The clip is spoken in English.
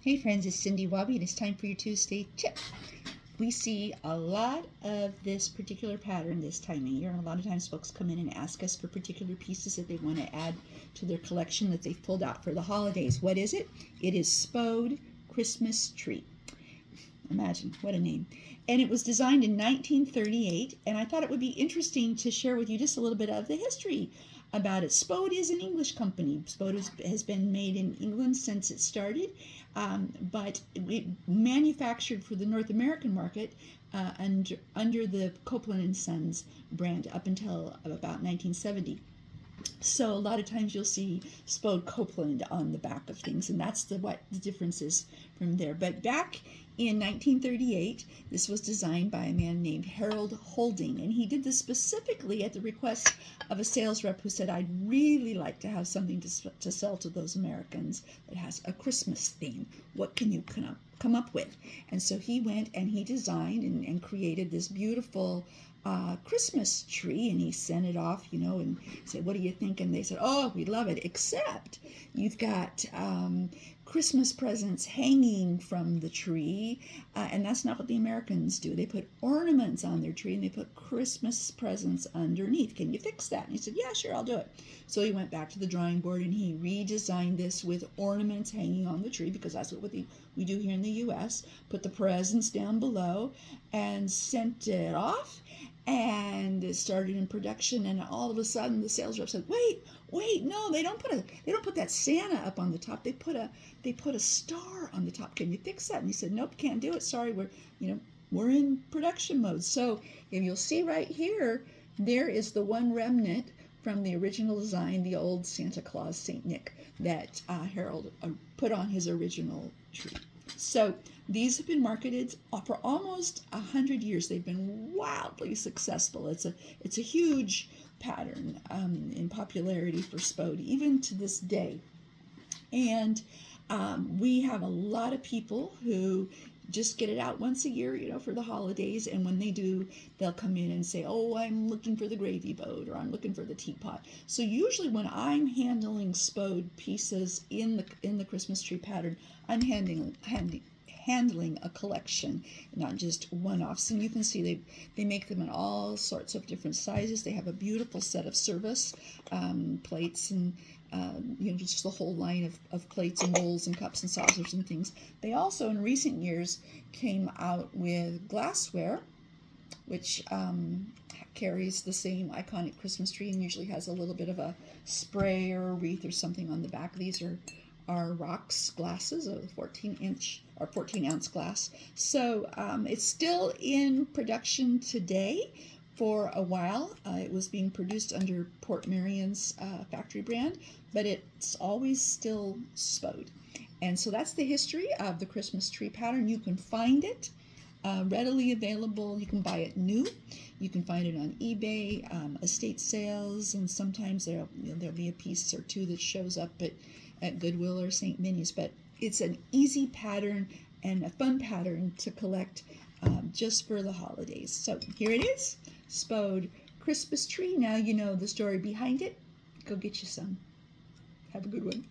Hey friends, it's Cindy Wabi and it's time for your Tuesday tip. We see a lot of this particular pattern this time of year, and a lot of times folks come in and ask us for particular pieces that they want to add to their collection that they've pulled out for the holidays. What is it? It is Spode Christmas Tree. Imagine, what a name. And it was designed in 1938, and I thought it would be interesting to share with you just a little bit of the history about it. Spode is an English company. Spode has been made in England since it started, but it manufactured for the North American market under the Copeland & Sons brand up until about 1970. So a lot of times you'll see Spode Copeland on the back of things, and that's what the difference is from there. But back in 1938, this was designed by a man named Harold Holding, and he did this specifically at the request of a sales rep who said, I'd really like to have something to sell to those Americans that has a Christmas theme. What can you come up with? And so he went and he designed and created this beautiful Christmas tree, and he sent it off, and said, what do you think? And they said, oh, we love it, except you've got Christmas presents hanging from the tree, and that's not what the Americans do. They put ornaments on their tree and they put Christmas presents underneath. Can you fix that? And he said, yeah, sure, I'll do it. So he went back to the drawing board and he redesigned this with ornaments hanging on the tree, because that's what we do here in the U.S. Put the presents down below and sent it off, and it started in production. And all of a sudden the sales rep said, wait, no, they don't put that Santa up on the top. They put a star on the top. Can you fix that? And he said, nope, can't do it. Sorry, we're in production mode. So if you'll see right here, there is the one remnant from the original design, the old Santa Claus, Saint Nick, that Harold put on his original tree. So these have been marketed for almost 100 years. They've been wildly successful. It's a huge pattern in popularity for Spode, even to this day. And we have a lot of people who just get it out once a year, for the holidays. And when they do, they'll come in and say, oh, I'm looking for the gravy boat, or I'm looking for the teapot. So usually when I'm handling Spode pieces in the Christmas tree pattern, I'm handling a collection, not just one-offs. And you can see they make them in all sorts of different sizes. They have a beautiful set of service plates, and just the whole line of plates and bowls and cups and saucers and things. They also, in recent years, came out with glassware, which carries the same iconic Christmas tree and usually has a little bit of a spray or a wreath or something on the back. These are rocks glasses, a 14-inch or 14-ounce glass. So it's still in production today. For a while, it was being produced under Port Marion's factory brand, but it's always still Spode. And so that's the history of the Christmas tree pattern. You can find it readily available. You can buy it new. You can find it on eBay, estate sales, and sometimes there'll be a piece or two that shows up at Goodwill or St. Minnie's. But it's an easy pattern and a fun pattern to collect just for the holidays. So here it is, Spode Christmas tree. Now you know the story behind it. Go get you some. Have a good one.